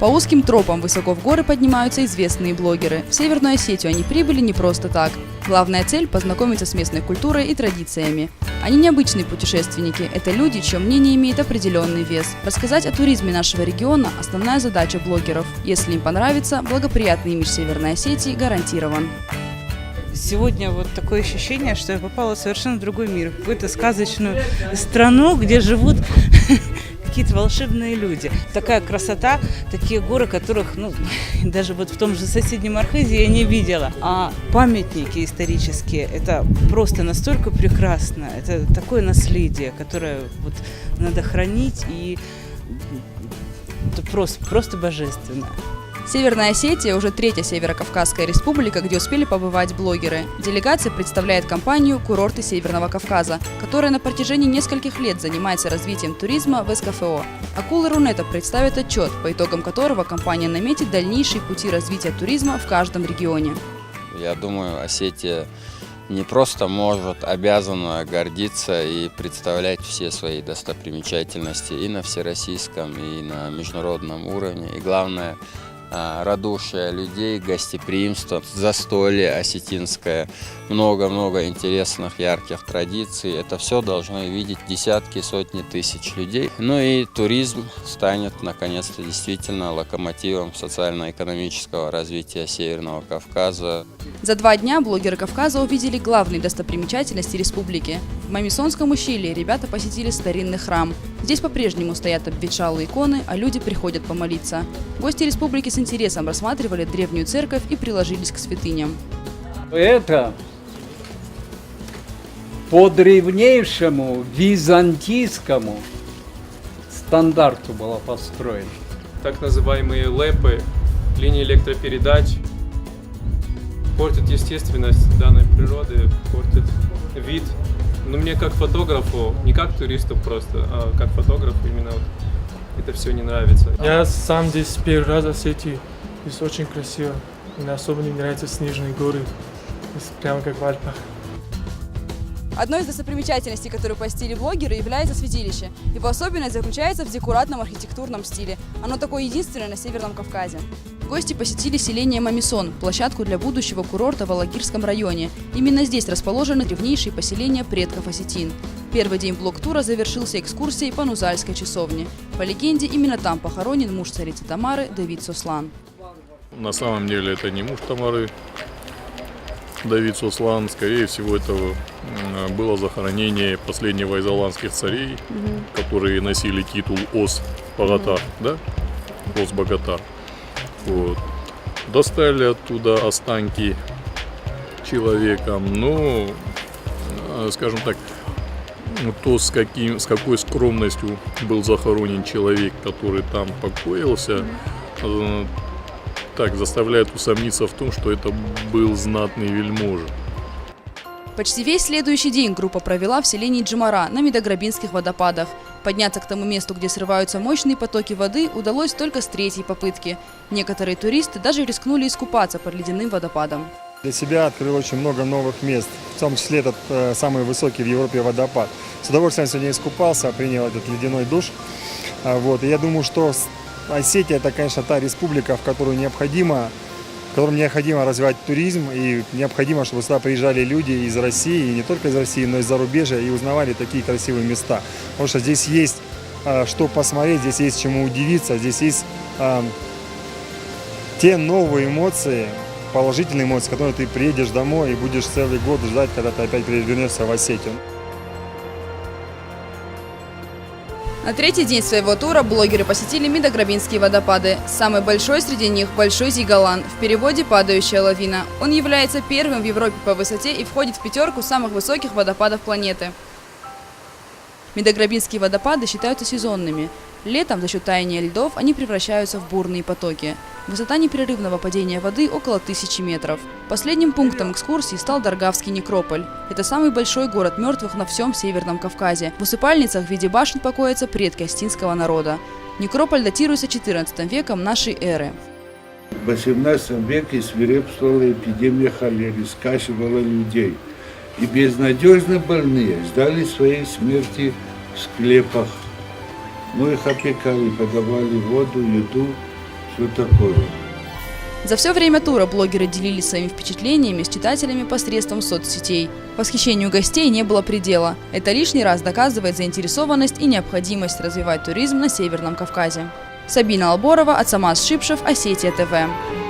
По узким тропам высоко в горы поднимаются известные блогеры. В Северную Осетию они прибыли не просто так. Главная цель – познакомиться с местной культурой и традициями. Они необычные путешественники, это люди, чье мнение имеет определенный вес. Рассказать о туризме нашего региона – основная задача блогеров. Если им понравится, благоприятный имидж Северной Осетии гарантирован. Сегодня вот такое ощущение, что я попала в совершенно другой мир, в какую-то сказочную страну, где живут какие-то волшебные люди. Такая красота, такие горы, которых, даже вот в том же соседнем Архызе я не видела. А памятники исторические, это просто настолько прекрасно, это такое наследие, которое вот надо хранить, и это просто божественно. Северная Осетия – уже третья Северо-Кавказская республика, где успели побывать блогеры. Делегация представляет компанию «Курорты Северного Кавказа», которая на протяжении нескольких лет занимается развитием туризма в СКФО. Акулы Рунета представят отчет, по итогам которого компания наметит дальнейшие пути развития туризма в каждом регионе. Я думаю, Осетия не просто может, обязана гордиться и представлять все свои достопримечательности и на всероссийском, и на международном уровне. И главное – радушие людей, гостеприимство, застолье осетинское, много-много интересных, ярких традиций. Это все должны видеть десятки, сотни тысяч людей. Ну и туризм станет, наконец-то, действительно локомотивом социально-экономического развития Северного Кавказа. За 2 дня блогеры Кавказа увидели главные достопримечательности республики. В Мамисонском ущелье ребята посетили старинный храм. Здесь по-прежнему стоят обветшалые иконы, а люди приходят помолиться. Гости республики с интересом рассматривали древнюю церковь и приложились к святыням. Это по древнейшему византийскому стандарту было построено. Так называемые ЛЭПы, линии электропередач, портят естественность данной природы, портят вид. Но мне как фотографу, не как туристу просто, а как фотографу именно вот это все не нравится. Я сам здесь первый раз в Осетии. Здесь очень красиво. Мне особенно нравятся снежные горы. Здесь прямо как в Альпах. Одной из достопримечательностей, которую посетили блогеры, является святилище. Его особенность заключается в декоратном архитектурном стиле. Оно такое единственное на Северном Кавказе. Гости посетили селение Мамисон, площадку для будущего курорта в Алагирском районе. Именно здесь расположены древнейшие поселения предков осетин. Первый день блог-тура завершился экскурсией по Нузальской часовне. По легенде, именно там похоронен муж царицы Тамары Давид Сослан. На самом деле это не муж Тамары Давид Сослан, скорее всего, это было захоронение последнего из аланских царей, которые носили титул Ос-Богатар, да? Ос-Богатар. Вот. Достали оттуда останки человека, но, скажем так, то, с какой скромностью был захоронен человек, который там покоился, так заставляет усомниться в том, что это был знатный вельможа. Почти весь следующий день группа провела в селении Джумара на Медограбинских водопадах. Подняться к тому месту, где срываются мощные потоки воды, удалось только с 3-й попытки. Некоторые туристы даже рискнули искупаться под ледяным водопадом. Для себя открыл очень много новых мест, в том числе этот самый высокий в Европе водопад. С удовольствием сегодня искупался, принял этот ледяной душ. Вот. И я думаю, что Осетия – это, конечно, та республика, в которой необходимо развивать туризм, и необходимо, чтобы сюда приезжали люди из России, и не только из России, но и из зарубежья, и узнавали такие красивые места. Потому что здесь есть что посмотреть, здесь есть чему удивиться, здесь есть те новые эмоции, положительные эмоции, которые ты приедешь домой и будешь целый год ждать, когда ты опять вернешься в Осетию. На 3-й день своего тура блогеры посетили Медограбинские водопады. Самый большой среди них – Большой Зигалан, в переводе «падающая лавина». Он является первым в Европе по высоте и входит в 5-ку самых высоких водопадов планеты. Медограбинские водопады считаются сезонными. Летом за счет таяния льдов они превращаются в бурные потоки. Высота непрерывного падения воды около 1000 метров. Последним пунктом экскурсии стал Даргавский некрополь. Это самый большой город мертвых на всем Северном Кавказе. В усыпальницах в виде башен покоятся предки осетинского народа. Некрополь датируется XIV веком нашей эры. В XVIII веке свирепствовала эпидемия холеры, скачивала людей. И безнадежно больные ждали своей смерти в склепах. Мы их опекали, подавали воду, еду, что такое. За все время тура блогеры делились своими впечатлениями с читателями посредством соцсетей. Восхищению гостей не было предела. Это лишний раз доказывает заинтересованность и необходимость развивать туризм на Северном Кавказе. Сабина Алборова, Ацамаз Шипшев, Осетия ТВ.